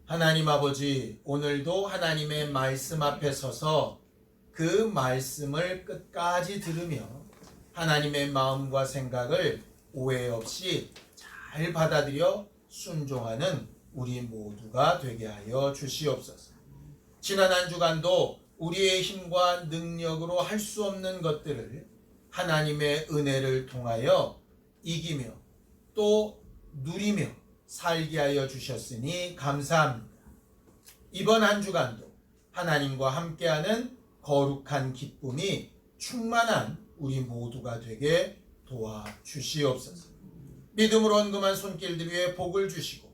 하나님 아버지, 오늘도 하나님의 말씀 앞에 서서 그 말씀을 끝까지 들으며 하나님의 마음과 생각을 오해 없이 잘 받아들여 순종하는 우리 모두가 되게 하여 주시옵소서. 지난 한 주간도 우리의 힘과 능력으로 할 수 없는 것들을 하나님의 은혜를 통하여 이기며 또 누리며 살게 하여 주셨으니 감사합니다. 이번 한 주간도 하나님과 함께하는 거룩한 기쁨이 충만한 우리 모두가 되게 도와주시옵소서. 믿음으로 언금한 손길들 위에 복을 주시고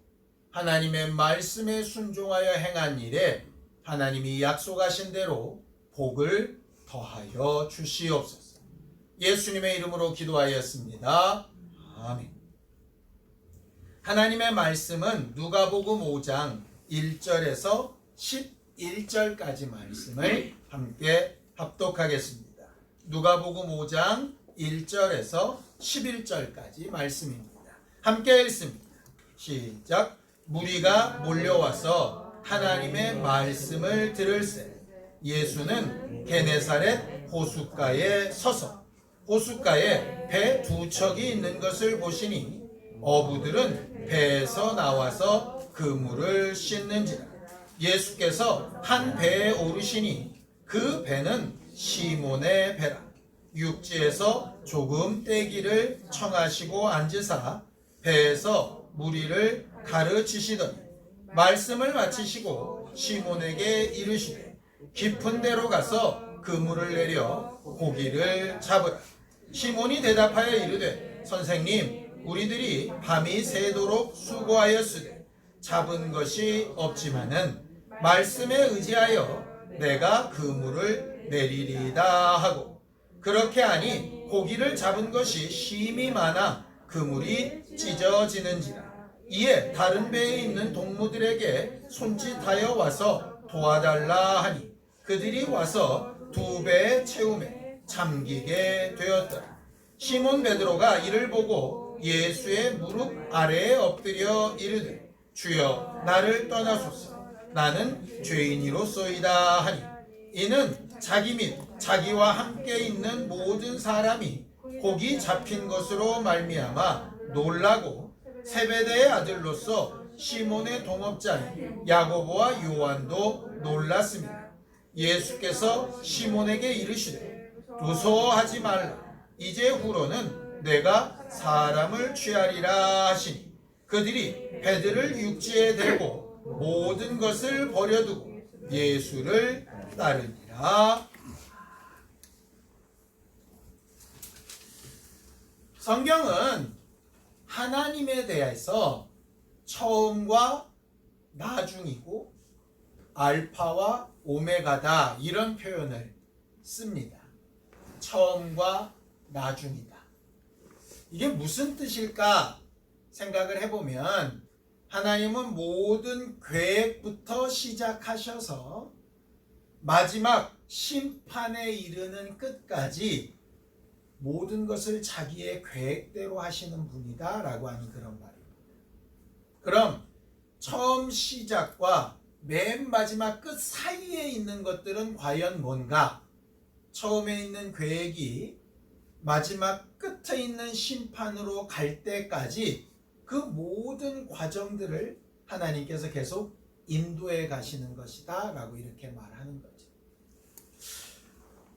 하나님의 말씀에 순종하여 행한 일에 하나님이 약속하신 대로 복을 더하여 주시옵소서. 예수님의 이름으로 기도하였습니다. 아멘. 하나님의 말씀은 누가복음 5장 1절에서 11절까지 말씀을 함께 합독하겠습니다. 누가복음 5장 1절에서 11절까지 말씀입니다. 함께 읽습니다. 시작. 무리가 몰려와서 하나님의 말씀을 들을새 예수는 게네사렛 호숫가에 서서 호숫가에 배 두 척이 있는 것을 보시니 어부들은 배에서 나와서 그물을 씻는지라. 예수께서 한 배에 오르시니 그 배는 시몬의 배라. 육지에서 조금 떼기를 청하시고 앉으사 배에서 무리를 가르치시더니 말씀을 마치시고 시몬에게 이르시되 깊은 데로 가서 그물을 내려 고기를 잡으라. 시몬이 대답하여 이르되 선생님, 우리들이 밤이 새도록 수고하였으되 잡은 것이 없지만은 말씀에 의지하여 내가 그물을 내리리다 하고 그렇게 하니 고기를 잡은 것이 심히 많아 그물이 찢어지는지라. 이에 다른 배에 있는 동무들에게 손짓하여 와서 도와달라 하니 그들이 와서 두 배에 채우매 잠기게 되었더라. 시몬 베드로가 이를 보고 예수의 무릎 아래에 엎드려 이르되 주여 나를 떠나소서 나는 죄인이로소이다 하니 이는 자기 및 자기와 함께 있는 모든 사람이 고기 잡힌 것으로 말미암아 놀라고 세베대의 아들로서 시몬의 동업자인 야고보와 요한도 놀랐습니다. 예수께서 시몬에게 이르시되 두서워하지 말라. 이제 후로는 내가 사람을 취하리라 하시니 그들이 배들을 육지에 대고 모든 것을 버려두고 예수를 따르니라. 성경은 하나님에 대해서 처음과 나중이고 알파와 오메가다 이런 표현을 씁니다. 처음과 나중이다. 이게 무슨 뜻일까 생각을 해보면 하나님은 모든 계획부터 시작하셔서 마지막 심판에 이르는 끝까지 모든 것을 자기의 계획대로 하시는 분이다 라고 하는 그런 말입니다. 그럼 처음 시작과 맨 마지막 끝 사이에 있는 것들은 과연 뭔가? 처음에 있는 계획이 마지막 끝에 있는 심판으로 갈 때까지 그 모든 과정들을 하나님께서 계속 인도해 가시는 것이다 라고 이렇게 말하는 거죠.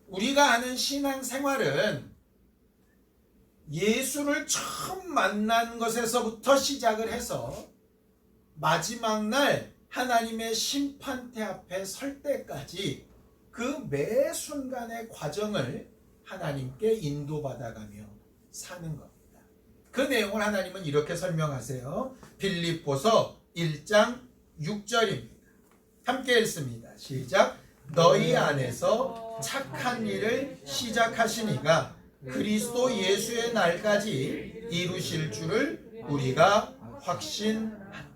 우리가 하는 신앙생활은 예수를 처음 만난 것에서부터 시작을 해서 마지막 날 하나님의 심판대 앞에 설 때까지 그 매 순간의 과정을 하나님께 인도받아가며 사는 겁니다. 그 내용을 하나님은 이렇게 설명하세요. 빌립보서 1장 6절입니다. 함께 읽습니다. 시작. 너희 안에서 착한 일을 시작하시니가 그리스도 예수의 날까지 이루실 줄을 우리가 확신한다.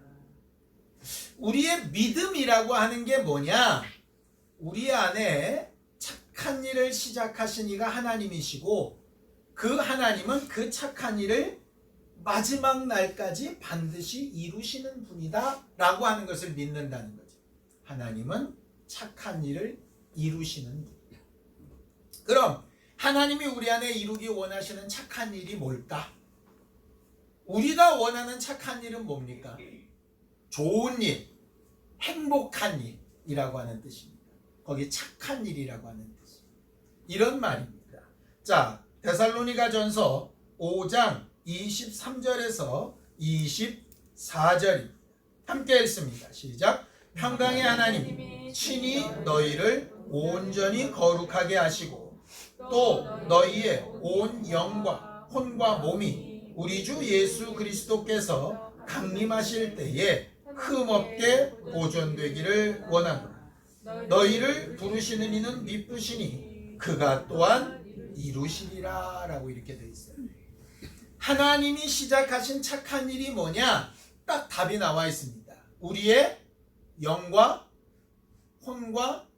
우리의 믿음이라고 하는 게 뭐냐? 우리 안에 착한 일을 시작하신 이가 하나님이시고 그 하나님은 그 착한 일을 마지막 날까지 반드시 이루시는 분이다 라고 하는 것을 믿는다는 거죠. 하나님은 착한 일을 이루시는 분이다. 그럼 하나님이 우리 안에 이루기 원하시는 착한 일이 뭘까? 우리가 원하는 착한 일은 뭡니까? 좋은 일, 행복한 일이라고 하는 뜻입니다. 거기 착한 일이라고 하는 뜻. 이런 말입니다. 자, 데살로니가전서 5장 23절에서 24절입니다. 함께 읽습니다. 시작. 평강의 하나님이 친히 너희를 온전히 거룩하게 하시고 또 너희의 온 영과 혼과 몸이 우리 주 예수 그리스도께서 강림하실 때에 흠없게 보존되기를 원하노라. 너희를 부르시는 이는 미쁘시니 그가 또한 이루시리라 라고 이렇게 되어 있어요. 하나님이 시작하신 착한 일이 뭐냐? 딱 답이 나와 있습니다. 우리의 영과 혼과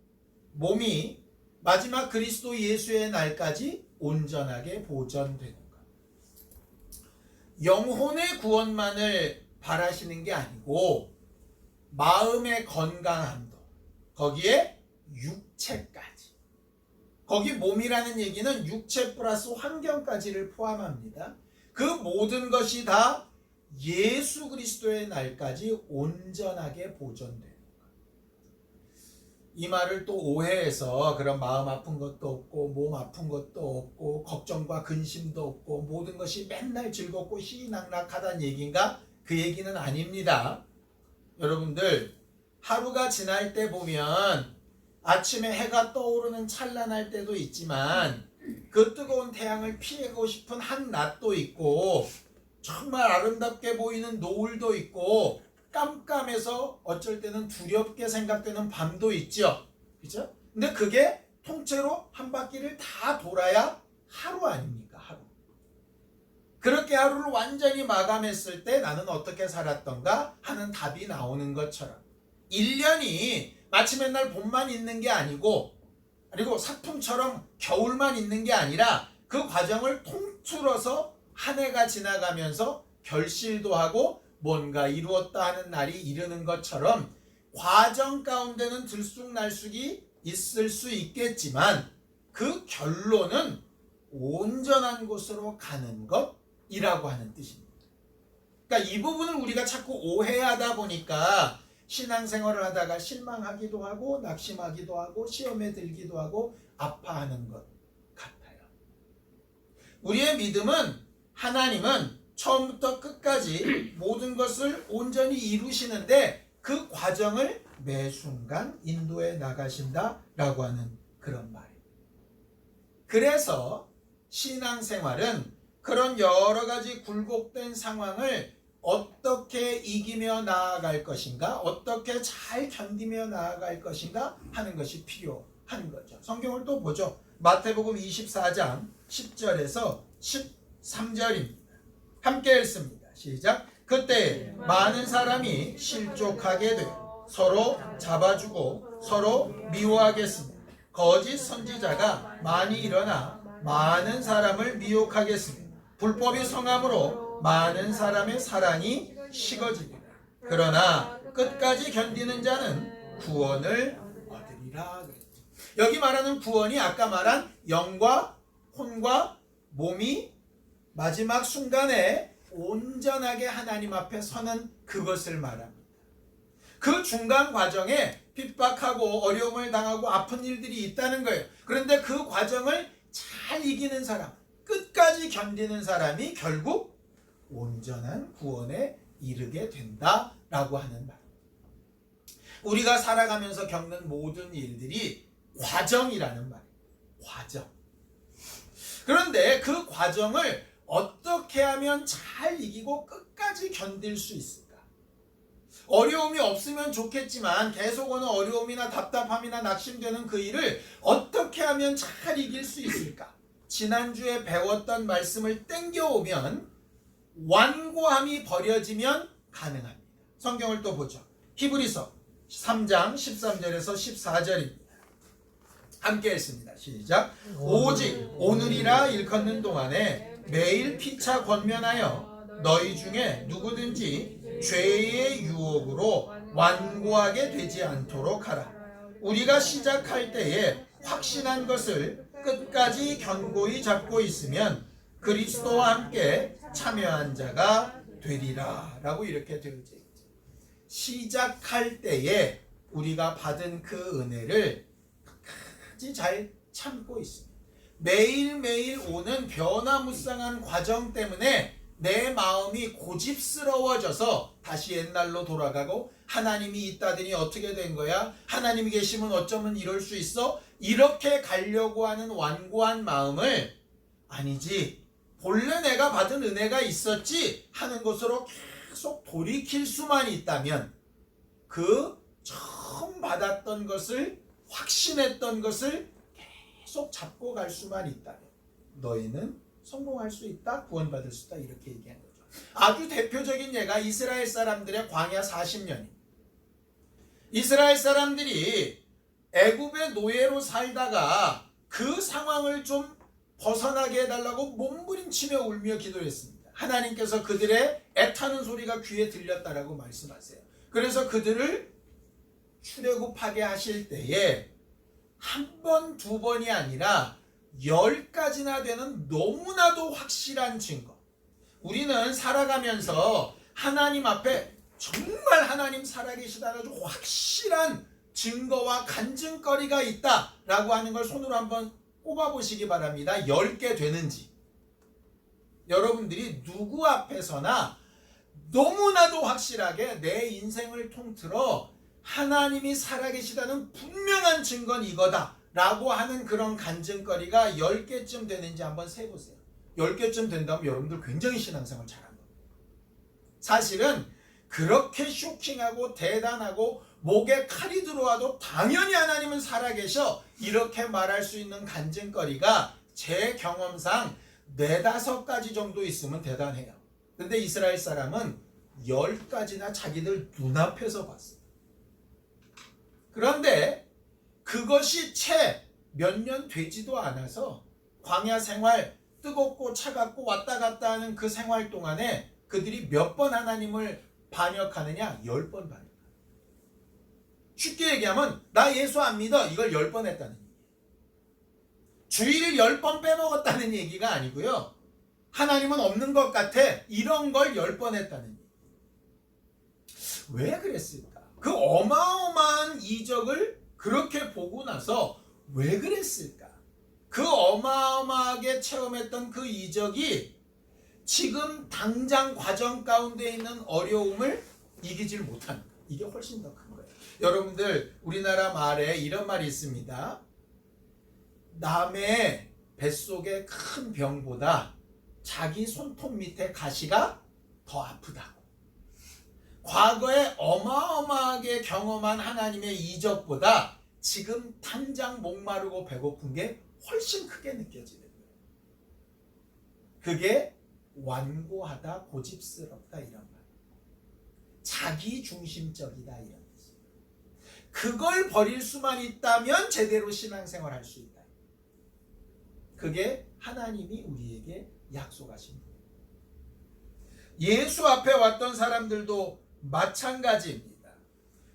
몸이 마지막 그리스도 예수의 날까지 온전하게 보존되는 것. 영혼의 구원만을 바라시는 게 아니고 마음의 건강함도, 거기에 육체까지. 거기 몸이라는 얘기는 육체 플러스 환경까지를 포함합니다. 그 모든 것이 다 예수 그리스도의 날까지 온전하게 보존되는 것. 이 말을 또 오해해서 그런 마음 아픈 것도 없고 몸 아픈 것도 없고 걱정과 근심도 없고 모든 것이 맨날 즐겁고 희희낙낙하다는 얘기인가? 그 얘기는 아닙니다. 여러분들, 하루가 지날 때 보면 아침에 해가 떠오르는 찬란할 때도 있지만 그 뜨거운 태양을 피하고 싶은 한낮도 있고 정말 아름답게 보이는 노을도 있고 깜깜해서 어쩔 때는 두렵게 생각되는 밤도 있죠. 그죠? 근데 그게 통째로 한 바퀴를 다 돌아야 하루 아닙니까? 하루. 그렇게 하루를 완전히 마감했을 때 나는 어떻게 살았던가 하는 답이 나오는 것처럼 1년이 마치 맨날 봄만 있는 게 아니고 그리고 사풍처럼 겨울만 있는 게 아니라 그 과정을 통틀어서 한 해가 지나가면서 결실도 하고 뭔가 이루었다 하는 날이 이르는 것처럼 과정 가운데는 들쑥날쑥이 있을 수 있겠지만 그 결론은 온전한 곳으로 가는 것이라고 하는 뜻입니다. 그러니까 이 부분을 우리가 자꾸 오해하다 보니까 신앙생활을 하다가 실망하기도 하고 낙심하기도 하고 시험에 들기도 하고 아파하는 것 같아요. 우리의 믿음은 하나님은 처음부터 끝까지 모든 것을 온전히 이루시는데 그 과정을 매 순간 인도해 나가신다라고 하는 그런 말입니다. 그래서 신앙생활은 그런 여러 가지 굴곡된 상황을 어떻게 이기며 나아갈 것인가, 어떻게 잘 견디며 나아갈 것인가 하는 것이 필요한 거죠. 성경을 또 보죠. 마태복음 24장 10절에서 13절입니다. 함께 읽습니다. 시작. 그때 많은 사람이 실족하게 되어 서로 잡아주고 서로 미워하겠으며 거짓 선지자가 많이 일어나 많은 사람을 미혹하겠으며 불법이 성함으로 많은 사람의 사랑이 식어지리라. 그러나 끝까지 견디는 자는 구원을 얻으리라. 여기 말하는 구원이 아까 말한 영과 혼과 몸이 마지막 순간에 온전하게 하나님 앞에 서는 그것을 말합니다. 그 중간 과정에 핍박하고 어려움을 당하고 아픈 일들이 있다는 거예요. 그런데 그 과정을 잘 이기는 사람, 끝까지 견디는 사람이 결국 온전한 구원에 이르게 된다라고 하는 말. 우리가 살아가면서 겪는 모든 일들이 과정이라는 말이에요. 과정. 그런데 그 과정을 어떻게 하면 잘 이기고 끝까지 견딜 수 있을까? 어려움이 없으면 좋겠지만 계속 오는 어려움이나 답답함이나 낙심되는 그 일을 어떻게 하면 잘 이길 수 있을까? 지난주에 배웠던 말씀을 땡겨오면 완고함이 버려지면 가능합니다. 성경을 또 보죠. 히브리서 3장 13절에서 14절입니다. 함께 읽습니다. 시작. 오직 오늘이라 일컫는 동안에 매일 피차 권면하여 너희 중에 누구든지 죄의 유혹으로 완고하게 되지 않도록 하라. 우리가 시작할 때에 확신한 것을 끝까지 견고히 잡고 있으면 그리스도와 함께 참여한 자가 되리라 라고 이렇게 되어져 있죠. 시작할 때에 우리가 받은 그 은혜를 끝까지 잘 참고 있습니다. 매일매일 오는 변화무쌍한 과정 때문에 내 마음이 고집스러워져서 다시 옛날로 돌아가고 하나님이 있다더니 어떻게 된 거야? 하나님이 계시면 어쩌면 이럴 수 있어? 이렇게 가려고 하는 완고한 마음을 아니지 본래 내가 받은 은혜가 있었지 하는 것으로 계속 돌이킬 수만 있다면 그 처음 받았던 것을 확신했던 것을 계속 잡고 갈 수만 있다면 너희는 성공할 수 있다, 구원받을 수 있다 이렇게 얘기한 거죠. 아주 대표적인 예가 이스라엘 사람들의 광야 40년입니다. 이스라엘 사람들이 애굽의 노예로 살다가 그 상황을 좀 벗어나게 해달라고 몸부림치며 울며 기도했습니다. 하나님께서 그들의 애타는 소리가 귀에 들렸다라고 말씀하세요. 그래서 그들을 출애굽하게 하실 때에 한 번, 두 번이 아니라 10가지나 되는 너무나도 확실한 증거. 우리는 살아가면서 하나님 앞에 정말 하나님 살아계시다는 아주 확실한 증거와 간증거리가 있다라고 하는 걸 손으로 한번 꼽아보시기 바랍니다. 10개 되는지. 여러분들이 누구 앞에서나 너무나도 확실하게 내 인생을 통틀어 하나님이 살아계시다는 분명한 증거는 이거다 라고 하는 그런 간증거리가 10개쯤 되는지 한번 세보세요. 10개쯤 된다면 여러분들 굉장히 신앙생활 잘한 겁니다. 사실은 그렇게 쇼킹하고 대단하고 목에 칼이 들어와도 당연히 하나님은 살아계셔 이렇게 말할 수 있는 간증거리가 제 경험상 4-5가지 정도 있으면 대단해요. 근데 이스라엘 사람은 10가지나 자기들 눈앞에서 봤어요. 그런데 그것이 채 몇 년 되지도 않아서 광야 생활 뜨겁고 차갑고 왔다 갔다 하는 그 생활 동안에 그들이 몇 번 하나님을 반역하느냐? 10번 반역. 쉽게 얘기하면 나 예수 안 믿어 이걸 10번 했다는 얘기예요. 주일을 10번 빼먹었다는 얘기가 아니고요. 하나님은 없는 것 같아 이런 걸 10번 했다는 얘기예요. 왜 그랬을까? 그 어마어마한 이적을 그렇게 보고 나서 왜 그랬을까? 그 어마어마하게 체험했던 그 이적이 지금 당장 과정 가운데 있는 어려움을 이기질 못하는 거예요. 이게 훨씬 더 큰 거예요. 여러분들 우리나라 말에 이런 말이 있습니다. 남의 뱃속의 큰 병보다 자기 손톱 밑에 가시가 더 아프다고. 과거에 어마어마하게 경험한 하나님의 이적보다 지금 당장 목마르고 배고픈 게 훨씬 크게 느껴지는 거예요. 그게 완고하다, 고집스럽다 이런 말. 자기 중심적이다 이런 뜻이에요. 그걸 버릴 수만 있다면 제대로 신앙생활 할 수 있다. 그게 하나님이 우리에게 약속하신 거예요. 예수 앞에 왔던 사람들도 마찬가지입니다.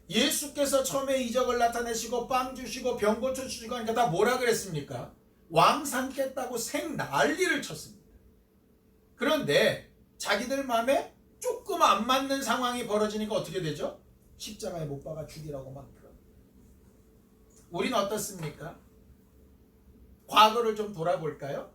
예수께서 처음에 이적을 나타내시고 빵 주시고 병 고쳐주시고 하니까 다 뭐라 그랬습니까? 왕 삼겠다고 생 난리를 쳤습니다. 그런데 자기들 마음에 조금 안 맞는 상황이 벌어지니까 어떻게 되죠? 십자가에 못 박아 죽이라고 막 그럽니다. 우린 어떻습니까? 과거를 좀 돌아볼까요?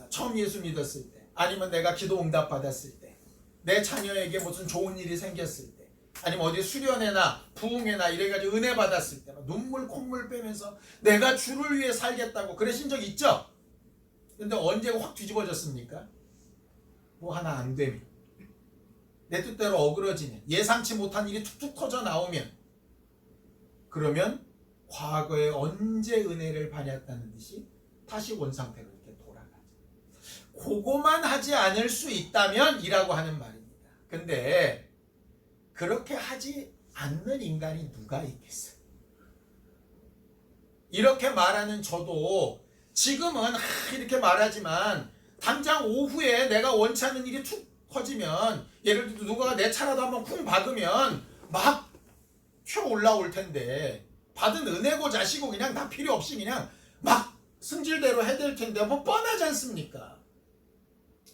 처음 예수 믿었을 때, 아니면 내가 기도 응답 받았을 때, 내 자녀에게 무슨 좋은 일이 생겼을 때, 아니면 어디 수련회나 부흥회나 이래가지고 은혜 받았을 때 눈물 콧물 빼면서 내가 주를 위해 살겠다고 그러신 적 있죠? 근데 언제 확 뒤집어졌습니까? 뭐 하나 안 되면, 내 뜻대로 어그러지면, 예상치 못한 일이 툭툭 터져 나오면, 그러면 과거에 언제 은혜를 받았다는 듯이 다시 원상태로 이렇게 돌아가죠. 그거만 하지 않을 수 있다면 이라고 하는 말입니다. 근데 그렇게 하지 않는 인간이 누가 있겠어요? 이렇게 말하는 저도 지금은 이렇게 말하지만 당장 오후에 내가 원치 않는 일이 툭 커지면 예를 들어 누가 내 차라도 한번 쿵 박으면 막 튀어 올라올 텐데 받은 은혜고 자시고 그냥 나 필요 없이 그냥 막 승질대로 해댈 텐데 뭐 뻔하지 않습니까?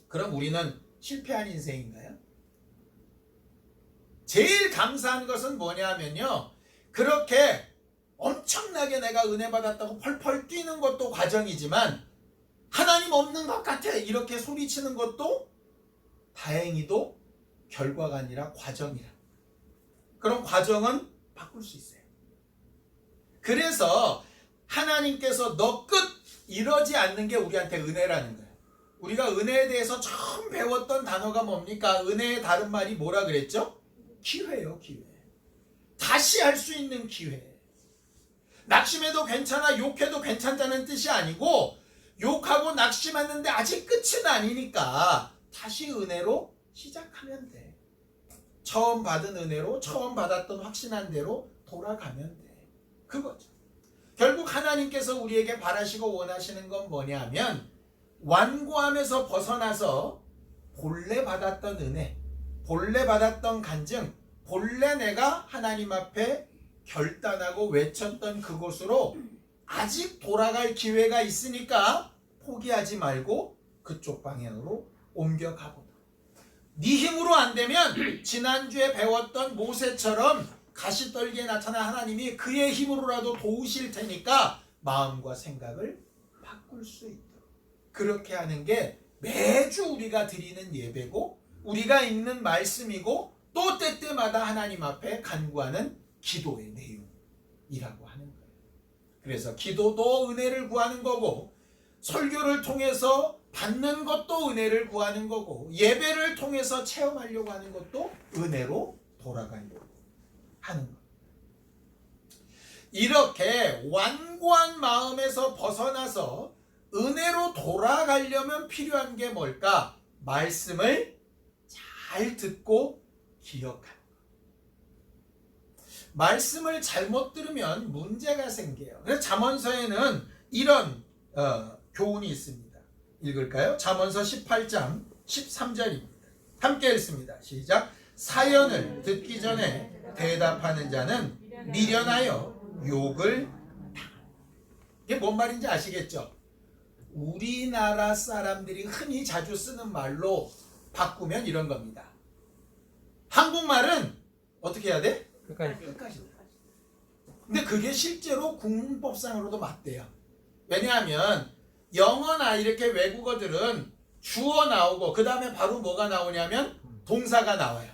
그럼 우리는 실패한 인생인가요? 제일 감사한 것은 뭐냐면요, 그렇게 엄청나게 내가 은혜 받았다고 펄펄 뛰는 것도 과정이지만 하나님 없는 것 같아 이렇게 소리치는 것도 다행히도 결과가 아니라 과정이라. 그런 과정은 바꿀 수 있어요. 그래서 하나님께서 너 끝 이러지 않는 게 우리한테 은혜라는 거예요. 우리가 은혜에 대해서 처음 배웠던 단어가 뭡니까? 은혜의 다른 말이 뭐라 그랬죠? 기회요, 기회. 다시 할 수 있는 기회. 낙심해도 괜찮아, 욕해도 괜찮다는 뜻이 아니고 욕하고 낙심했는데 아직 끝은 아니니까 다시 은혜로 시작하면 돼. 처음 받은 은혜로 처음 받았던 확신한 대로 돌아가면 돼. 그거죠. 결국 하나님께서 우리에게 바라시고 원하시는 건 뭐냐면 완고함에서 벗어나서 본래 받았던 은혜, 본래 받았던 간증, 본래 내가 하나님 앞에 결단하고 외쳤던 그곳으로 아직 돌아갈 기회가 있으니까 포기하지 말고 그쪽 방향으로 옮겨가보자. 네 힘으로 안 되면 지난주에 배웠던 모세처럼 가시떨기에 나타난 하나님이 그의 힘으로라도 도우실 테니까 마음과 생각을 바꿀 수 있도록 그렇게 하는 게 매주 우리가 드리는 예배고 우리가 읽는 말씀이고 또 때때마다 하나님 앞에 간구하는 기도의 내용이라고 하는 거예요. 그래서 기도도 은혜를 구하는 거고 설교를 통해서 받는 것도 은혜를 구하는 거고 예배를 통해서 체험하려고 하는 것도 은혜로 돌아가려고 하는 것. 이렇게 완고한 마음에서 벗어나서 은혜로 돌아가려면 필요한 게 뭘까? 말씀을 잘 듣고 기억하는 것. 말씀을 잘못 들으면 문제가 생겨요. 그래서 잠언서에는 이런 교훈이 있습니다. 읽을까요? 잠언서 18장 13절입니다. 함께 읽습니다. 시작. 사연을 듣기 전에 대답하는 자는 미련하여 욕을 당한다. 이게 뭔 말인지 아시겠죠? 우리나라 사람들이 흔히 자주 쓰는 말로 바꾸면 이런 겁니다. 한국말은 어떻게 해야 돼? 끝까지. 근데 그게 실제로 국문법상으로도 맞대요. 왜냐하면 영어나 이렇게 외국어들은 주어 나오고 그 다음에 바로 뭐가 나오냐면 동사가 나와요.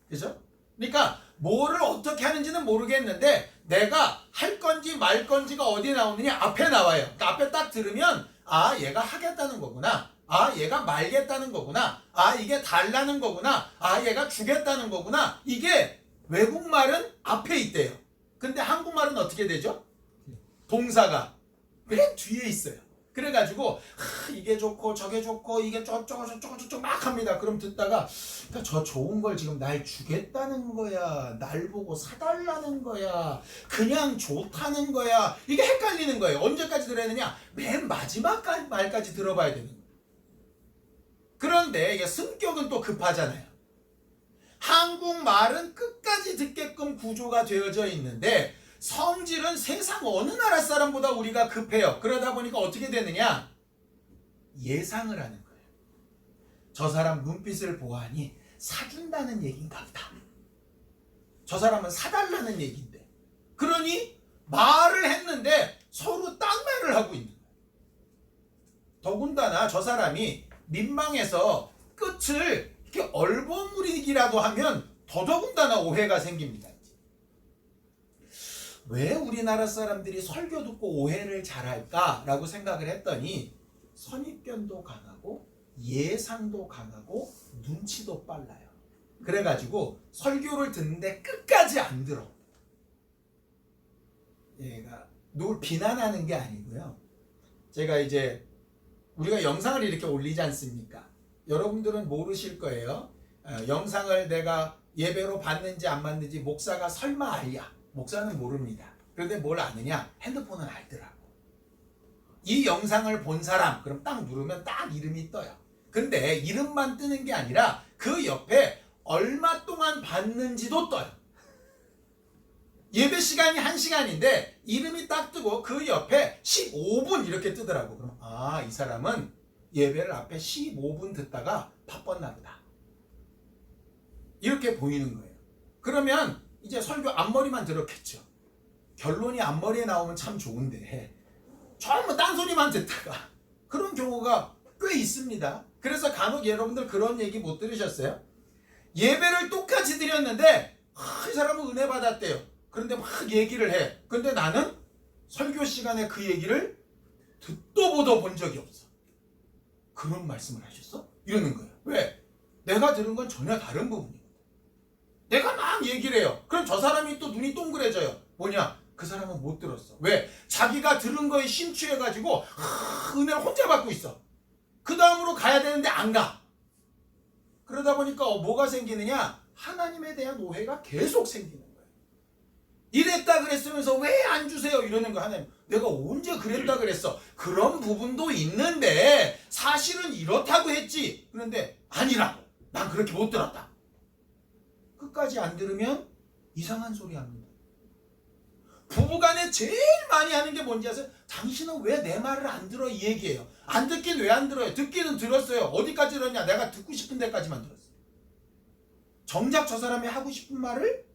그죠? 그러니까 뭐를 어떻게 하는지는 모르겠는데 내가 할 건지 말 건지가 어디 나오느냐 앞에 나와요. 그러니까 앞에 딱 들으면 아 얘가 하겠다는 거구나. 아 얘가 말겠다는 거구나. 아 이게 달라는 거구나. 아 얘가 주겠다는 거구나. 이게 외국말은 앞에 있대요. 근데 한국말은 어떻게 되죠? 동사가 맨 뒤에 있어요. 그래가지고 이게 좋고 저게 좋고 이게 저쪽 막 합니다. 그럼 듣다가 저 좋은 걸 지금 날 주겠다는 거야, 날 보고 사달라는 거야, 그냥 좋다는 거야, 이게 헷갈리는 거예요. 언제까지 들어야 되냐? 맨 마지막 말까지 들어봐야 되는 거예요. 그런데 이게 성격은 또 급하잖아요. 한국말은 끝까지 듣게끔 구조가 되어져 있는데 성질은 세상 어느 나라 사람보다 우리가 급해요. 그러다 보니까 어떻게 되느냐? 예상을 하는 거예요. 저 사람 눈빛을 보아하니 사준다는 얘기인가 보다. 저 사람은 사달라는 얘기인데. 그러니 말을 했는데 서로 딴 말을 하고 있는 거예요. 더군다나 저 사람이 민망해서 끝을 이렇게 얼버무리기라도 하면 더더군다나 오해가 생깁니다. 왜 우리나라 사람들이 설교 듣고 오해를 잘할까라고 생각을 했더니 선입견도 강하고 예상도 강하고 눈치도 빨라요. 그래가지고 설교를 듣는데 끝까지 안 들어. 얘가 누굴 비난하는 게 아니고요. 제가 이제 우리가 영상을 이렇게 올리지 않습니까? 여러분들은 모르실 거예요. 영상을 내가 예배로 받는지 안 받는지 목사가 설마 알랴. 목사는 모릅니다. 그런데 뭘 아느냐? 핸드폰은 알더라고. 이 영상을 본 사람, 그럼 딱 누르면 딱 이름이 떠요. 근데 이름만 뜨는 게 아니라 그 옆에 얼마 동안 봤는지도 떠요. 예배 시간이 1시간인데 이름이 딱 뜨고 그 옆에 15분 이렇게 뜨더라고. 그럼 이 사람은 예배를 앞에 15분 듣다가 바빴나 보다. 이렇게 보이는 거예요. 그러면 이제 설교 앞머리만 들었겠죠. 결론이 앞머리에 나오면 참 좋은데 전부 딴소리만 듣다가 그런 경우가 꽤 있습니다. 그래서 간혹 여러분들 그런 얘기 못 들으셨어요? 예배를 똑같이 드렸는데 이 사람은 은혜 받았대요. 그런데 막 얘기를 해. 근데 나는 설교 시간에 그 얘기를 듣도 보도 본 적이 없어. 그런 말씀을 하셨어? 이러는 거예요. 왜? 내가 들은 건 전혀 다른 부분이거든. 내가 막 얘기를 해요. 그럼 저 사람이 또 눈이 동그래져요. 뭐냐? 그 사람은 못 들었어. 왜? 자기가 들은 거에 심취해가지고 은혜를 혼자 받고 있어. 그 다음으로 가야 되는데 안 가. 그러다 보니까 뭐가 생기느냐? 하나님에 대한 오해가 계속 생기는 거예요. 이랬다 그랬으면서 왜 안 주세요? 이러는 거 하나님. 내가 언제 그랬다 그랬어? 그런 부분도 있는데 사실은 이렇다고 했지. 그런데 아니라고. 난 그렇게 못 들었다. 끝까지 안 들으면 이상한 소리 합니다. 부부간에 제일 많이 하는 게 뭔지 아세요? 당신은 왜 내 말을 안 들어? 이 얘기예요. 안 듣긴 왜 안 들어요? 듣기는 들었어요. 어디까지 들었냐? 내가 듣고 싶은 데까지만 들었어요. 정작 저 사람이 하고 싶은 말을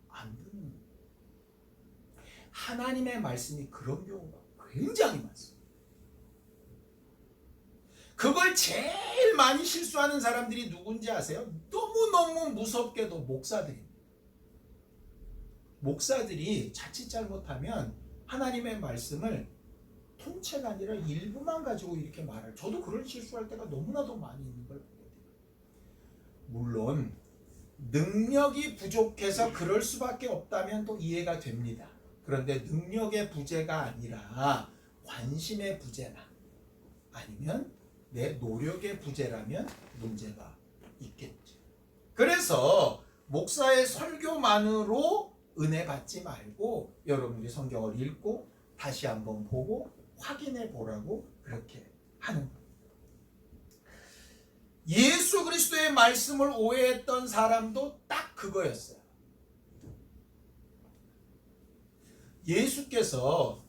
안 듣는 거예요. 하나님의 말씀이 그런 경우가 굉장히 많습니다. 그걸 제일 많이 실수하는 사람들이 누군지 아세요? 너무너무 무섭게도 목사들입니다. 목사들이 자칫 잘못하면 하나님의 말씀을 통째가 아니라 일부만 가지고 이렇게 말할. 저도 그런 실수할 때가 너무나도 많이 있는 걸 보게 돼요. 물론 능력이 부족해서 그럴 수밖에 없다면 또 이해가 됩니다. 그런데 능력의 부재가 아니라 관심의 부재나 아니면 내 노력의 부재라면 문제가 있겠죠. 그래서 목사의 설교만으로 은혜 받지 말고 여러분들이 성경을 읽고 다시 한번 보고 확인해 보라고 그렇게 하는 겁니다. 예수 그리스도의 말씀을 오해했던 사람도 딱 그거였어요. 예수께서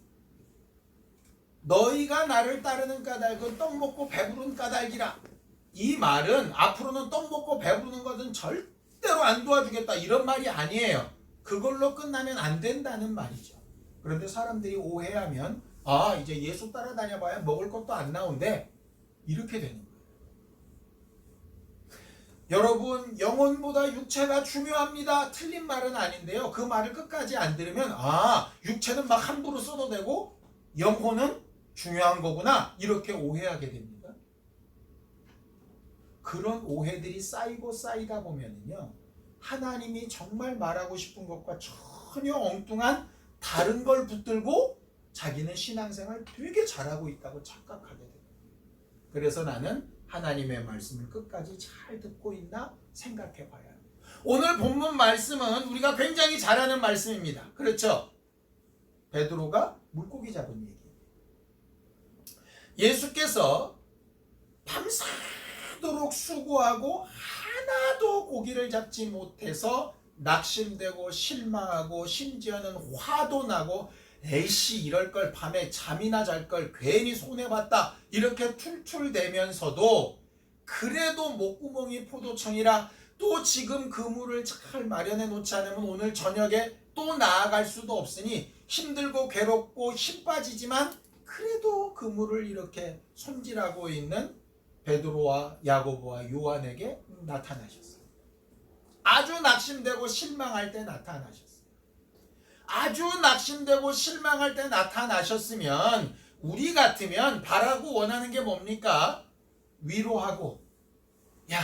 너희가 나를 따르는 까닭은 떡 먹고 배부른 까닭이라. 이 말은 앞으로는 떡 먹고 배부르는 것은 절대로 안 도와주겠다 이런 말이 아니에요. 그걸로 끝나면 안 된다는 말이죠. 그런데 사람들이 오해하면 이제 예수 따라다녀봐야 먹을 것도 안 나온대. 이렇게 되는 거예요. 여러분, 영혼보다 육체가 중요합니다. 틀린 말은 아닌데요. 그 말을 끝까지 안 들으면 육체는 막 함부로 써도 되고 영혼은 중요한 거구나 이렇게 오해하게 됩니다. 그런 오해들이 쌓이고 쌓이다 보면요, 하나님이 정말 말하고 싶은 것과 전혀 엉뚱한 다른 걸 붙들고 자기는 신앙생활 되게 잘하고 있다고 착각하게 됩니다. 그래서 나는 하나님의 말씀을 끝까지 잘 듣고 있나 생각해 봐야 합니다. 오늘 본문 말씀은 우리가 굉장히 잘 아는 말씀입니다. 그렇죠? 베드로가 물고기 잡은 얘기예요. 예수께서 밤새도록 수고하고 하나도 고기를 잡지 못해서 낙심되고 실망하고 심지어는 화도 나고 에이씨 이럴 걸 밤에 잠이나 잘 걸 괜히 손해봤다 이렇게 툴툴대면서도 그래도 목구멍이 포도청이라 또 지금 그물을 잘 마련해 놓지 않으면 오늘 저녁에 또 나아갈 수도 없으니 힘들고 괴롭고 힘 빠지지만 그래도 그물을 이렇게 손질하고 있는 베드로와 야고보와 요한에게 나타나셨어요. 아주 낙심되고 실망할 때 나타나셨어요. 아주 낙심되고 실망할 때 나타나셨으면 우리 같으면 바라고 원하는 게 뭡니까? 위로하고 야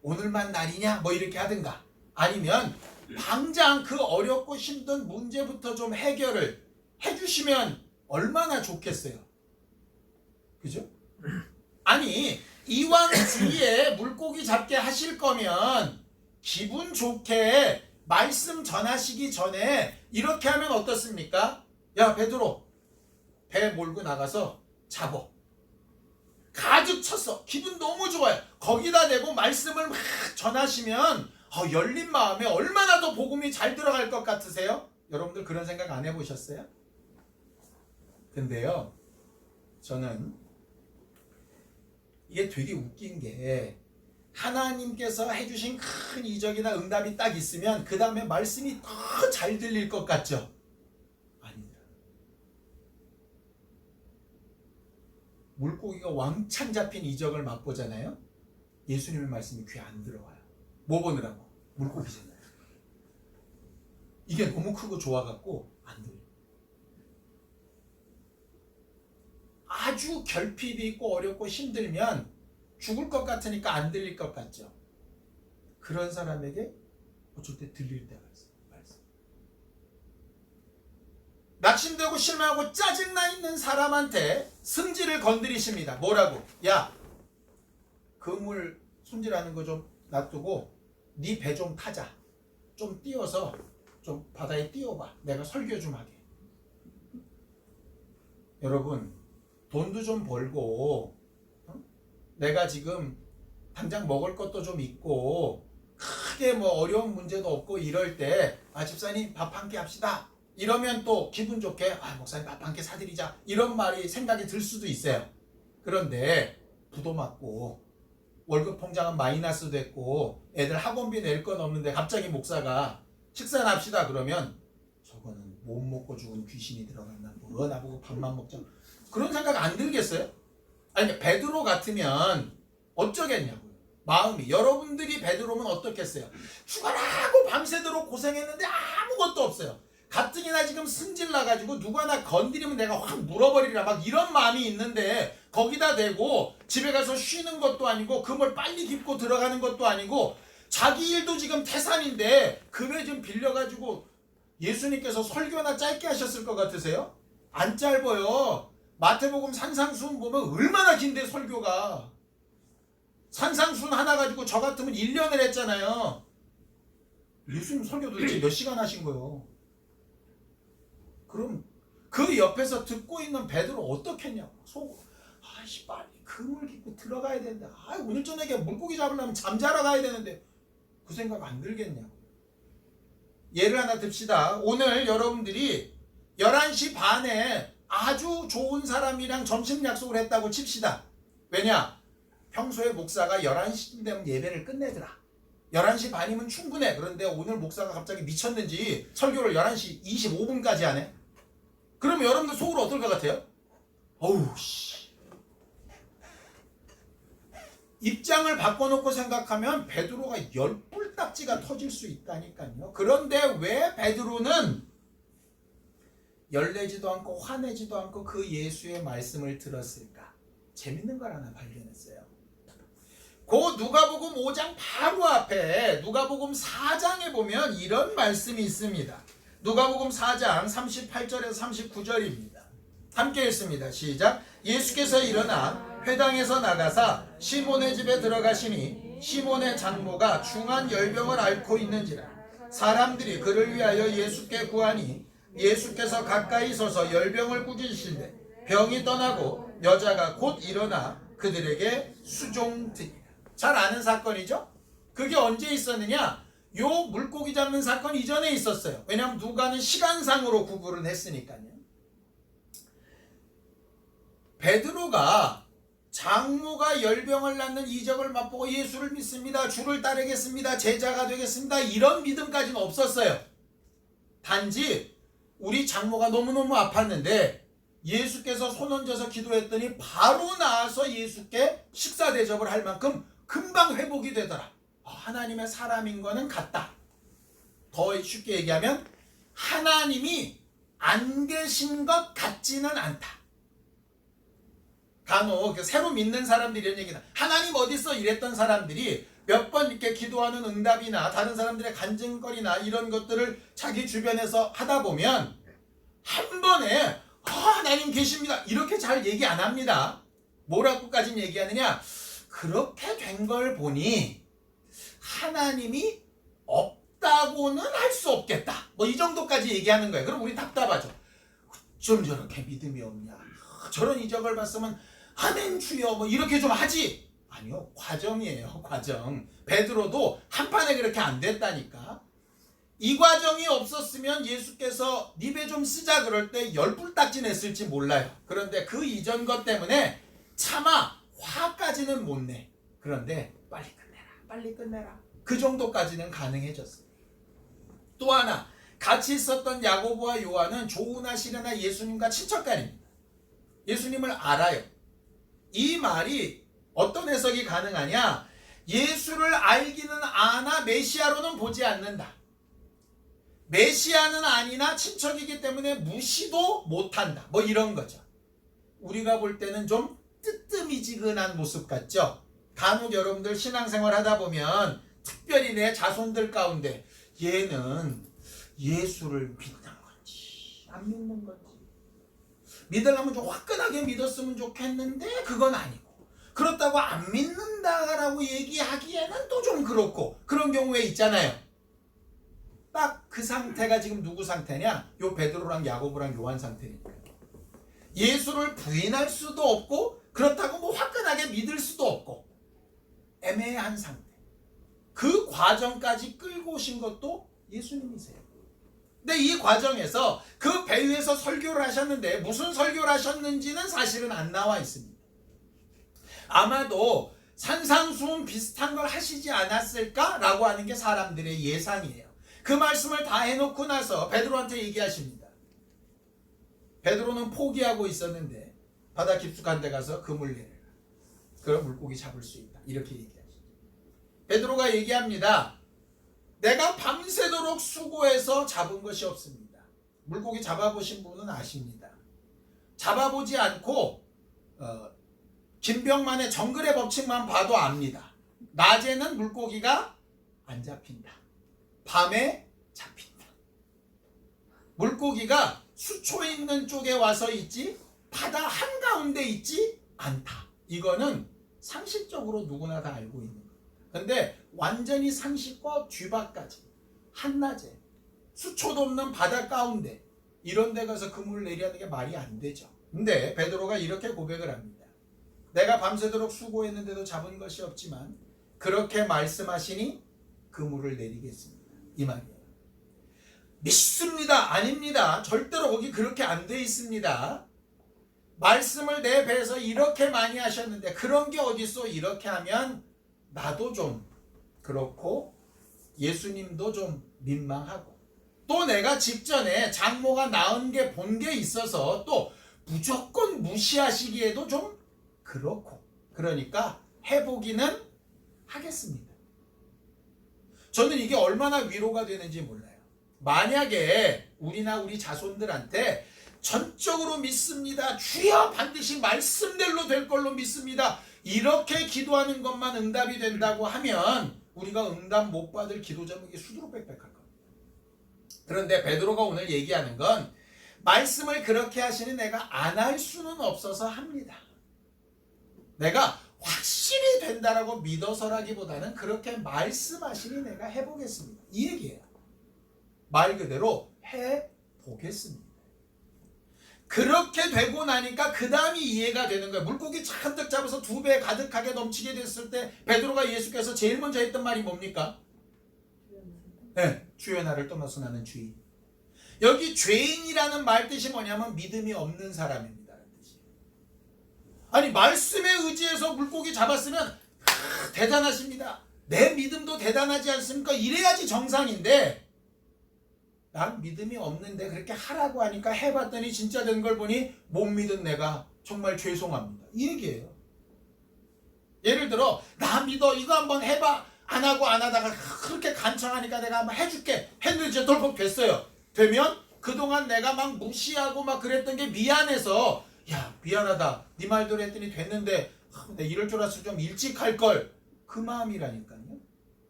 오늘만 날이냐 뭐 이렇게 하든가 아니면 당장 그 어렵고 힘든 문제부터 좀 해결을 해주시면 얼마나 좋겠어요. 그죠? 아니 이왕 주위에 물고기 잡게 하실 거면 기분 좋게 말씀 전하시기 전에 이렇게 하면 어떻습니까? 야 베드로 배 몰고 나가서 잡어. 가득 찼어. 기분 너무 좋아요. 거기다 대고 말씀을 막 전하시면 열린 마음에 얼마나 더 복음이 잘 들어갈 것 같으세요? 여러분들 그런 생각 안 해보셨어요? 근데요, 저는 이게 되게 웃긴 게 하나님께서 해주신 큰 이적이나 응답이 딱 있으면 그 다음에 말씀이 더 잘 들릴 것 같죠? 아닙니다. 물고기가 왕창 잡힌 이적을 맛보잖아요. 예수님의 말씀이 귀에 안 들어와요. 뭐 보느라고? 물고기잖아요. 이게 너무 크고 좋아갖고 안 들려요. 아주 결핍이 있고 어렵고 힘들면 죽을 것 같으니까 안 들릴 것 같죠. 그런 사람에게 어쩔 때 들릴 때가 있어요. 낙심되고 실망하고 짜증나 있는 사람한테 승질을 건드리십니다. 뭐라고? 야, 그물 손질하는 거 좀 놔두고 네 배 좀 타자. 좀 띄워서 좀 바다에 띄워봐. 내가 설교 좀 하게. 여러분, 돈도 좀 벌고 내가 지금 당장 먹을 것도 좀 있고 크게 뭐 어려운 문제도 없고 이럴 때 집사님 밥 한 끼 합시다. 이러면 또 기분 좋게 목사님 밥 한 끼 사드리자. 이런 말이 생각이 들 수도 있어요. 그런데 부도 맞고 월급 통장은 마이너스 됐고 애들 학원비 낼 건 없는데 갑자기 목사가 식사나 합시다 그러면 저거는 못 먹고 죽은 귀신이 들어갔나 뭐 나보고 밥만 먹자. 그런 생각 안 들겠어요? 아니 베드로 같으면 어쩌겠냐고요. 마음이. 여러분들이 베드로면 어떻겠어요? 죽어라고 밤새도록 고생했는데 아무것도 없어요. 가뜩이나 지금 승질 나가지고 누가 나 건드리면 내가 확 물어버리라 막 이런 마음이 있는데 거기다 대고 집에 가서 쉬는 것도 아니고 금을 빨리 깁고 들어가는 것도 아니고 자기 일도 지금 태산인데 금에 좀 빌려가지고 예수님께서 설교나 짧게 하셨을 것 같으세요? 안 짧아요. 마태복음 산상수훈 보면 얼마나 긴데 설교가. 산상수훈 하나 가지고 저 같으면 1년을 했잖아요. 예수님 설교 도대체 몇 시간 하신 거예요? 그럼 그 옆에서 듣고 있는 베드로 어떻겠냐고. 속 빨리 그물 깃고 들어가야 되는데 오늘 저녁에 물고기 잡으려면 잠자러 가야 되는데 그 생각 안 들겠냐고. 예를 하나 듭시다. 오늘 여러분들이 11시 반에 아주 좋은 사람이랑 점심 약속을 했다고 칩시다. 왜냐? 평소에 목사가 11시쯤 되면 예배를 끝내더라. 11시 반이면 충분해. 그런데 오늘 목사가 갑자기 미쳤는지 설교를 11시 25분까지 하네. 그럼 여러분들 속으로 어떨 것 같아요? 어우 씨. 입장을 바꿔놓고 생각하면 베드로가 열불딱지가 터질 수 있다니까요. 그런데 왜 베드로는 열내지도 않고 화내지도 않고 그 예수의 말씀을 들었을까? 재밌는 걸 하나 발견했어요. 그 누가복음 5장 바로 앞에 누가복음 4장에 보면 이런 말씀이 있습니다. 누가복음 4장 38절에서 39절입니다. 함께 읽습니다. 시작. 예수께서 일어나 회당에서 나가사 시몬의 집에 들어가시니 시몬의 장모가 중한 열병을 앓고 있는지라. 사람들이 그를 위하여 예수께 구하니 예수께서 가까이 서서 열병을 꾸짖으시되 병이 떠나고 여자가 곧 일어나 그들에게 수종드니라. 잘 아는 사건이죠? 그게 언제 있었느냐? 요 물고기 잡는 사건 이전에 있었어요. 왜냐하면 누가는 시간상으로 구분을 했으니까요. 베드로가 장모가 열병을 낳는 이적을 맛보고 예수를 믿습니다. 주를 따르겠습니다. 제자가 되겠습니다. 이런 믿음까지는 없었어요. 단지 우리 장모가 너무너무 아팠는데 예수께서 손 얹어서 기도했더니 바로 나와서 예수께 식사 대접을 할 만큼 금방 회복이 되더라. 하나님의 사람인 거는 같다. 더 쉽게 얘기하면 하나님이 안 계신 것 같지는 않다. 간혹 새로 믿는 사람들이 이런 얘기다. 하나님 어디 있어? 이랬던 사람들이 몇 번 이렇게 기도하는 응답이나 다른 사람들의 간증거리나 이런 것들을 자기 주변에서 하다 보면 한 번에 하나님 계십니다. 이렇게 잘 얘기 안 합니다. 뭐라고까지는 얘기하느냐? 그렇게 된 걸 보니 하나님이 없다고는 할 수 없겠다. 뭐 이 정도까지 얘기하는 거예요. 그럼 우리 답답하죠. 좀 저렇게 믿음이 없냐. 저런 이적을 봤으면 아멘 주여 뭐 이렇게 좀 하지. 아니요, 과정이에요, 과정. 베드로도 한 판에 그렇게 안 됐다니까. 이 과정이 없었으면 예수께서 네 배 좀 쓰자 그럴 때 열불딱지 냈을지 몰라요. 그런데 그 이전 것 때문에 차마 화까지는 못 내. 그런데 빨리 끝내라, 빨리 끝내라. 그 정도까지는 가능해졌어요. 또 하나, 같이 있었던 야고보와 요한은 조우나 시르나 예수님과 친척간입니다. 예수님을 알아요. 이 말이 어떤 해석이 가능하냐? 예수를 알기는 아나 메시아로는 보지 않는다. 메시아는 아니나 친척이기 때문에 무시도 못한다. 뭐 이런 거죠. 우리가 볼 때는 좀 뜨뜨미지근한 모습 같죠? 간혹 여러분들 신앙생활 하다 보면 특별히 내 자손들 가운데 얘는 예수를 믿는 건지 안 믿는 건지, 믿으려면 좀 화끈하게 믿었으면 좋겠는데 그건 아니고, 그렇다고 안 믿는다라고 얘기하기에는 또 좀 그렇고, 그런 경우에 있잖아요. 딱 그 상태가 지금 누구 상태냐? 요 베드로랑 야고보랑 요한 상태니까. 예수를 부인할 수도 없고 그렇다고 뭐 화끈하게 믿을 수도 없고 애매한 상태. 그 과정까지 끌고 오신 것도 예수님이세요. 근데 이 과정에서 그 배 위에서 설교를 하셨는데 무슨 설교를 하셨는지는 사실은 안 나와 있습니다. 아마도 산상수훈 비슷한 걸 하시지 않았을까라고 하는 게 사람들의 예상이에요. 그 말씀을 다 해놓고 나서 베드로한테 얘기하십니다. 베드로는 포기하고 있었는데 바다 깊숙한 데 가서 그물 내려라. 그럼 물고기 잡을 수 있다. 이렇게 얘기하시죠. 베드로가 얘기합니다. 내가 밤새도록 수고해서 잡은 것이 없습니다. 물고기 잡아보신 분은 아십니다. 잡아보지 않고 김병만의 정글의 법칙만 봐도 압니다. 낮에는 물고기가 안 잡힌다. 밤에 잡힌다. 물고기가 수초 있는 쪽에 와서 있지 바다 한가운데 있지 않다. 이거는 상식적으로 누구나 다 알고 있는 거예요. 근데 완전히 상식과 뒤바까지 한낮에 수초도 없는 바다 가운데 이런 데 가서 그물을 내리는 게 말이 안 되죠. 근데 베드로가 이렇게 고백을 합니다. 내가 밤새도록 수고했는데도 잡은 것이 없지만 그렇게 말씀하시니 그물을 내리겠습니다. 이 말이에요. 믿습니다. 아닙니다. 절대로 거기 그렇게 안 돼 있습니다. 말씀을 내 배에서 이렇게 많이 하셨는데 그런 게 어딨어? 이렇게 하면 나도 좀 그렇고 예수님도 좀 민망하고 또 내가 직전에 장모가 낳은 게 본 게 있어서 또 무조건 무시하시기에도 좀 그렇고, 그러니까 해보기는 하겠습니다. 저는 이게 얼마나 위로가 되는지 몰라요. 만약에 우리나 우리 자손들한테 전적으로 믿습니다. 주여 반드시 말씀대로 될 걸로 믿습니다. 이렇게 기도하는 것만 응답이 된다고 하면 우리가 응답 못 받을 기도 제목이 수두룩 빽빽할 겁니다. 그런데 베드로가 오늘 얘기하는 건 말씀을 그렇게 하시는 내가 안 할 수는 없어서 합니다. 내가 확실히 된다라고 믿어서라기보다는 그렇게 말씀하시니 내가 해보겠습니다. 이 얘기예요. 말 그대로 해보겠습니다. 그렇게 되고 나니까 그 다음이 이해가 되는 거예요. 물고기 잔뜩 잡아서 2배 가득하게 넘치게 됐을 때 베드로가 예수께서 제일 먼저 했던 말이 뭡니까? 네, 주여 나를 떠나서 나는 죄인. 여기 죄인이라는 말 뜻이 뭐냐면 믿음이 없는 사람입니다. 아니 말씀에 의지해서 물고기 잡았으면 대단하십니다. 내 믿음도 대단하지 않습니까? 이래야지 정상인데 난 믿음이 없는데 그렇게 하라고 하니까 해봤더니 진짜 된 걸 보니 못 믿은 내가 정말 죄송합니다. 이 얘기예요. 예를 들어 나 믿어 이거 한번 해봐. 안 하고 안 하다가 그렇게 간청하니까 내가 한번 해줄게 했는데 진짜 덜컥 됐어요. 되면 그동안 내가 막 무시하고 막 그랬던 게 미안해서 야 미안하다 네 말대로 했더니 됐는데 내가 이럴 줄 알았으면 좀 일찍 할걸, 그 마음이라니까요.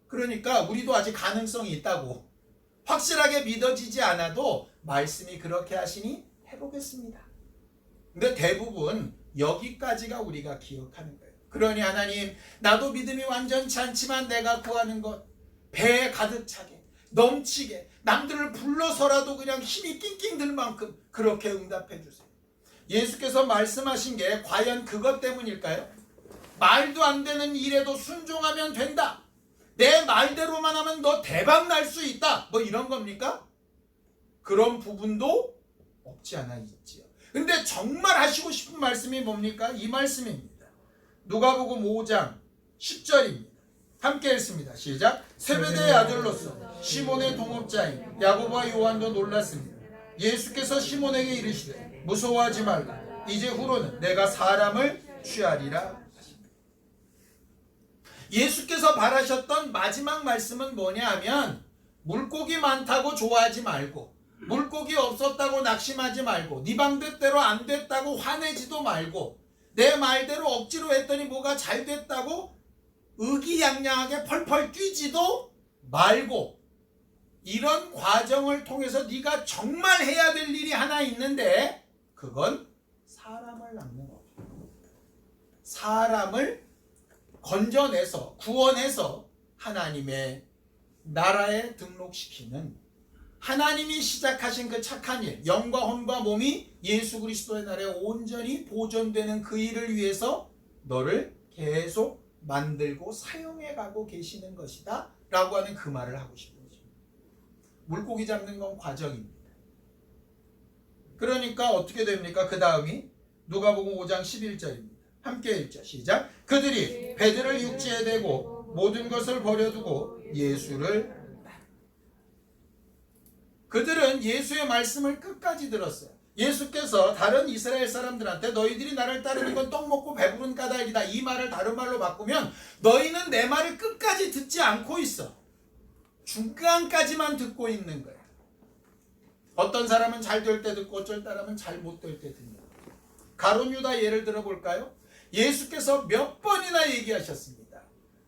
그러니까 우리도 아직 가능성이 있다고. 확실하게 믿어지지 않아도 말씀이 그렇게 하시니 해보겠습니다. 근데 대부분 여기까지가 우리가 기억하는 거예요. 그러니 하나님 나도 믿음이 완전치 않지만 내가 구하는 것 배에 가득 차게 넘치게 남들을 불러서라도 그냥 힘이 낑낑 들 만큼 그렇게 응답해 주세요. 예수께서 말씀하신 게 과연 그것 때문일까요? 말도 안 되는 일에도 순종하면 된다. 내 말대로만 하면 너 대박 날 수 있다. 뭐 이런 겁니까? 그런 부분도 없지 않아 있지요. 근데 정말 하시고 싶은 말씀이 뭡니까? 이 말씀입니다. 누가복음 5장 10절입니다. 함께 읽습니다. 시작. 세베대의 아들로서 시몬의 동업자인 야고보와 요한도 놀랐습니다. 예수께서 시몬에게 이르시되 무서워하지 말라. 이제 후로는 내가 사람을 취하리라. 예수께서 바라셨던 마지막 말씀은 뭐냐 하면 물고기 많다고 좋아하지 말고 물고기 없었다고 낙심하지 말고 네 방법대로 안 됐다고 화내지도 말고 내 말대로 억지로 했더니 뭐가 잘 됐다고 의기양양하게 펄펄 뛰지도 말고 이런 과정을 통해서 네가 정말 해야 될 일이 하나 있는데 그건 사람을 낚는 거죠. 사람을 건져내서 구원해서 하나님의 나라에 등록시키는 하나님이 시작하신 그 착한 일, 영과 혼과 몸이 예수 그리스도의 나라에 온전히 보존되는 그 일을 위해서 너를 계속 만들고 사용해가고 계시는 것이다 라고 하는 그 말을 하고 싶은 거죠. 물고기 잡는 건 과정입니다. 그러니까 어떻게 됩니까? 그 다음이 누가복음 5장 11절입니다. 함께 읽자. 시작. 그들이 배들을 육지에 대고 모든 것을 버려두고 예수를 그들은 예수의 말씀을 끝까지 들었어요. 예수께서 다른 이스라엘 사람들한테 너희들이 나를 따르는 건 떡 먹고 배부른 까닭이다. 이 말을 다른 말로 바꾸면 너희는 내 말을 끝까지 듣지 않고 있어. 중간까지만 듣고 있는 거야. 어떤 사람은 잘 될 때 듣고 어쩔 사람은 잘 못 될 때 듣는 거야. 가룟 유다 예를 들어볼까요? 예수께서 몇 번이나 얘기하셨습니다.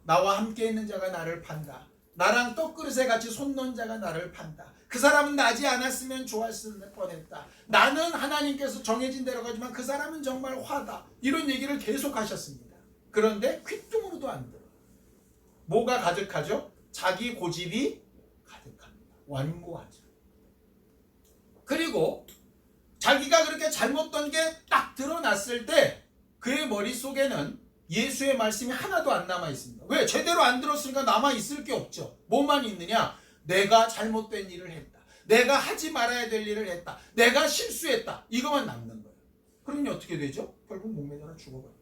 나와 함께 있는 자가 나를 판다. 나랑 떡그릇에 같이 손 놓은 자가 나를 판다. 그 사람은 나지 않았으면 좋았을 뻔했다. 나는 하나님께서 정해진 대로 가지만 그 사람은 정말 화다. 이런 얘기를 계속 하셨습니다. 그런데 귓등으로도 안 들어요. 뭐가 가득하죠? 자기 고집이 가득합니다. 완고하죠. 그리고 자기가 그렇게 잘못된 게 딱 드러났을 때 그의 머릿속에는 예수의 말씀이 하나도 안 남아 있습니다. 왜? 제대로 안 들었으니까 남아 있을 게 없죠. 뭐만 있느냐? 내가 잘못된 일을 했다. 내가 하지 말아야 될 일을 했다. 내가 실수했다. 이것만 남는 거예요. 그러니 어떻게 되죠? 결국 목매달아 죽어버려요.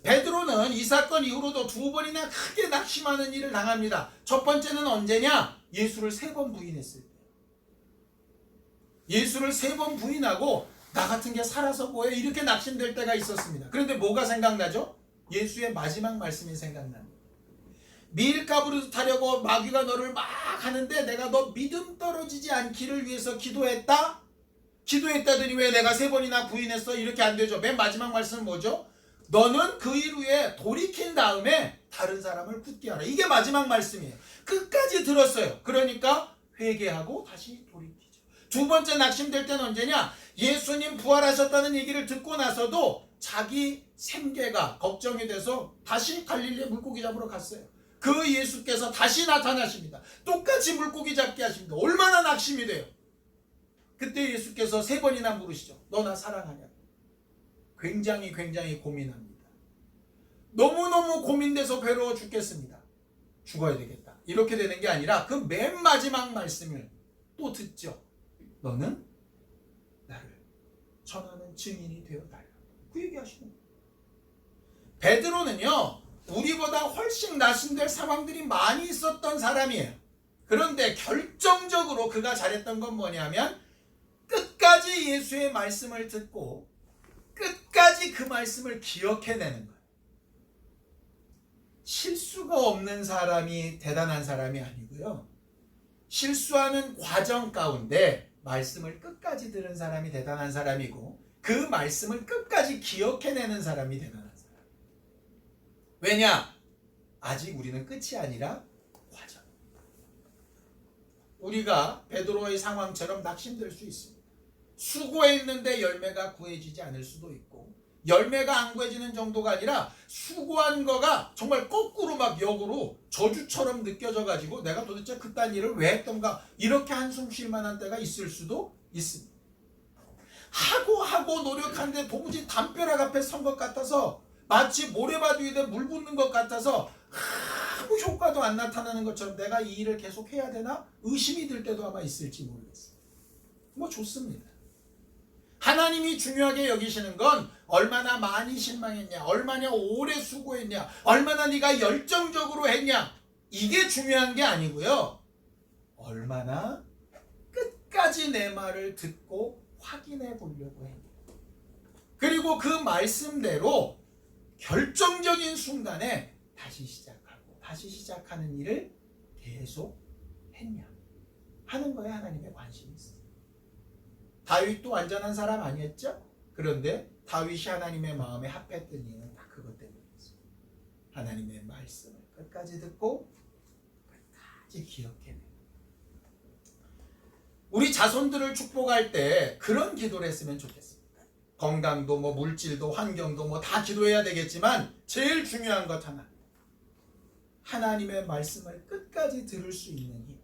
베드로는 이 사건 이후로도 2번이나 크게 낙심하는 일을 당합니다. 첫 번째는 언제냐? 예수를 3번 부인했을 때. 예수를 3번 부인하고 나 같은 게 살아서 뭐해? 이렇게 낙심될 때가 있었습니다. 그런데 뭐가 생각나죠? 예수의 마지막 말씀이 생각납니다. 밀가부를 타려고 마귀가 너를 막 하는데 내가 너 믿음 떨어지지 않기를 위해서 기도했다? 기도했다더니 왜 내가 3번이나 부인했어? 이렇게 안 되죠. 맨 마지막 말씀은 뭐죠? 너는 그 일 후에 돌이킨 다음에 다른 사람을 굳게 하라. 이게 마지막 말씀이에요. 끝까지 들었어요. 그러니까 회개하고 다시 돌이키죠. 2번째 낙심될 때는 언제냐? 예수님 부활하셨다는 얘기를 듣고 나서도 자기 생계가 걱정이 돼서 다시 갈릴리에 물고기 잡으러 갔어요. 그 예수께서 다시 나타나십니다. 똑같이 물고기 잡게 하십니다. 얼마나 낙심이 돼요. 그때 예수께서 3번이나 물으시죠. 너 나 사랑하냐고. 굉장히 고민합니다. 너무너무 고민돼서 괴로워 죽겠습니다. 죽어야 되겠다. 이렇게 되는 게 아니라 그 맨 마지막 말씀을 또 듣죠. 너는 나를 전하는 증인이 되어달라. 그 얘기하시는 거예요. 베드로는요. 우리보다 훨씬 낙심될 상황들이 많이 있었던 사람이에요. 그런데 결정적으로 그가 잘했던 건 뭐냐면 끝까지 예수의 말씀을 듣고 끝까지 그 말씀을 기억해내는 거예요. 실수가 없는 사람이 대단한 사람이 아니고요. 실수하는 과정 가운데 말씀을 끝까지 들은 사람이 대단한 사람이고 그 말씀을 끝까지 기억해내는 사람이 대단한 사람. 왜냐? 아직 우리는 끝이 아니라 과정. 우리가 베드로의 상황처럼 낙심될 수 있습니다. 수고했는데 열매가 구해지지 않을 수도 있고 열매가 안 구해지는 정도가 아니라 수고한 거가 정말 거꾸로 막 역으로 저주처럼 느껴져 가지고 내가 도대체 그딴 일을 왜 했던가 이렇게 한숨 쉴 만한 때가 있을 수도 있습니다. 하고 노력하는데 도무지 담벼락 앞에 선 것 같아서 마치 모래바위 위에 물 붓는 것 같아서 아무 효과도 안 나타나는 것처럼 내가 이 일을 계속 해야 되나? 의심이 들 때도 아마 있을지 모르겠어요. 뭐 좋습니다. 하나님이 중요하게 여기시는 건 얼마나 많이 실망했냐, 얼마나 오래 수고했냐, 얼마나 네가 열정적으로 했냐, 이게 중요한 게 아니고요. 얼마나 끝까지 내 말을 듣고 확인해 보려고 했냐. 그리고 그 말씀대로 결정적인 순간에 다시 시작하는 일을 계속 했냐 하는 거에 하나님의 관심이 있어요. 다윗도 완전한 사람 아니었죠? 그런데 다윗이 하나님의 마음에 합했던 이유는 다 그것 때문이었어요. 하나님의 말씀을 끝까지 듣고 끝까지 기억해내. 우리 자손들을 축복할 때 그런 기도를 했으면 좋겠습니다. 건강도 뭐 물질도 환경도 뭐 다 기도해야 되겠지만 제일 중요한 것 하나, 하나님의 말씀을 끝까지 들을 수 있는 힘,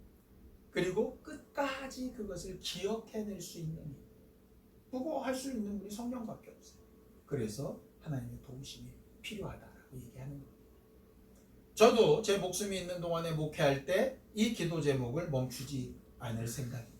그리고 끝까지 그것을 기억해낼 수 있는 힘, 그거 할 수 있는 분이 성령밖에 없어요. 그래서 하나님의 도우심이 필요하다라고 얘기하는 겁니다. 저도 제 목숨이 있는 동안에 목회할 때 이 기도 제목을 멈추지 않을 생각입니다.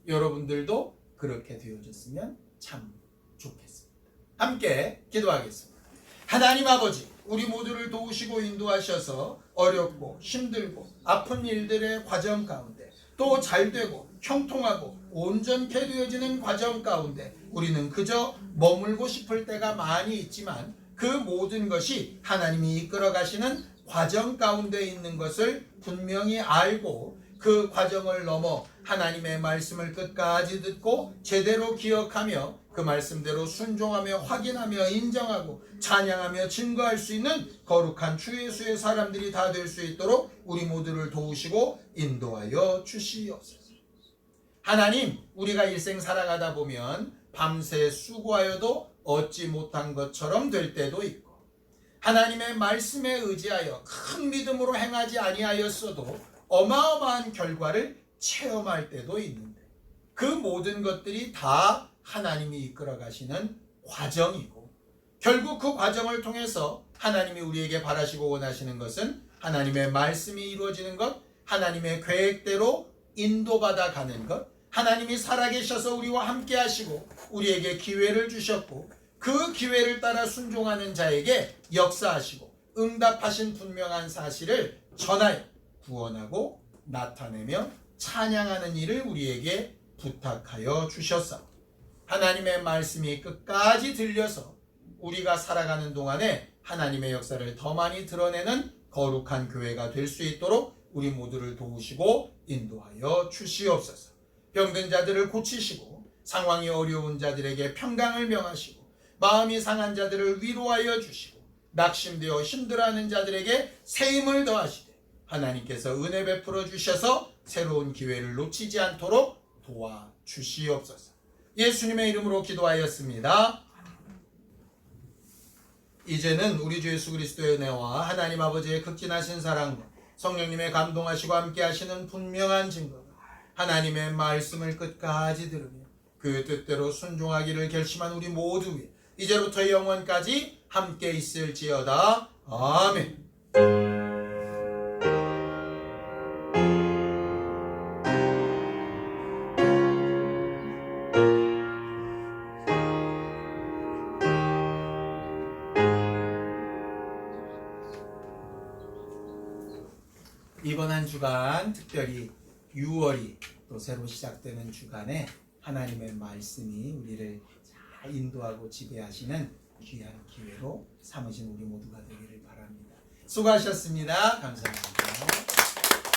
여러분들도 그렇게 되어졌으면 참 좋겠습니다. 함께 기도하겠습니다. 하나님 아버지, 우리 모두를 도우시고 인도하셔서 어렵고 힘들고 아픈 일들의 과정 가운데 또 잘되고 형통하고 온전케 되어지는 과정 가운데 우리는 그저 머물고 싶을 때가 많이 있지만 그 모든 것이 하나님이 이끌어 가시는 과정 가운데 있는 것을 분명히 알고 그 과정을 넘어 하나님의 말씀을 끝까지 듣고 제대로 기억하며 그 말씀대로 순종하며 확인하며 인정하고 찬양하며 증거할 수 있는 거룩한 주 예수의 사람들이 다 될 수 있도록 우리 모두를 도우시고 인도하여 주시옵소서. 하나님, 우리가 일생 살아가다 보면 밤새 수고하여도 얻지 못한 것처럼 될 때도 있고 하나님의 말씀에 의지하여 큰 믿음으로 행하지 아니하였어도 어마어마한 결과를 체험할 때도 있는데 그 모든 것들이 다 하나님이 이끌어 가시는 과정이고 결국 그 과정을 통해서 하나님이 우리에게 바라시고 원하시는 것은 하나님의 말씀이 이루어지는 것, 하나님의 계획대로 인도받아 가는 것, 하나님이 살아계셔서 우리와 함께 하시고 우리에게 기회를 주셨고 그 기회를 따라 순종하는 자에게 역사하시고 응답하신 분명한 사실을 전하여 구원하고 나타내며 찬양하는 일을 우리에게 부탁하여 주셨사옵니다. 하나님의 말씀이 끝까지 들려서 우리가 살아가는 동안에 하나님의 역사를 더 많이 드러내는 거룩한 교회가 될 수 있도록 우리 모두를 도우시고 인도하여 주시옵소서. 병든 자들을 고치시고 상황이 어려운 자들에게 평강을 명하시고 마음이 상한 자들을 위로하여 주시고 낙심되어 힘들어하는 자들에게 새 힘을 더하시되 하나님께서 은혜 베풀어 주셔서 새로운 기회를 놓치지 않도록 도와주시옵소서. 예수님의 이름으로 기도하였습니다. 이제는 우리 주 예수 그리스도의 은혜와 하나님 아버지의 극진하신 사랑과 성령님의 감동하시고 함께 하시는 분명한 증거가 하나님의 말씀을 끝까지 들으며 그 뜻대로 순종하기를 결심한 우리 모두 위에 이제부터 영원까지 함께 있을지어다. 아멘. 이번 한 주간 특별히 6월이 또 새로 시작되는 주간에 하나님의 말씀이 우리를 잘 인도하고 지배하시는 귀한 기회로 삼으신 우리 모두가 되기를 바랍니다. 수고하셨습니다. 감사합니다.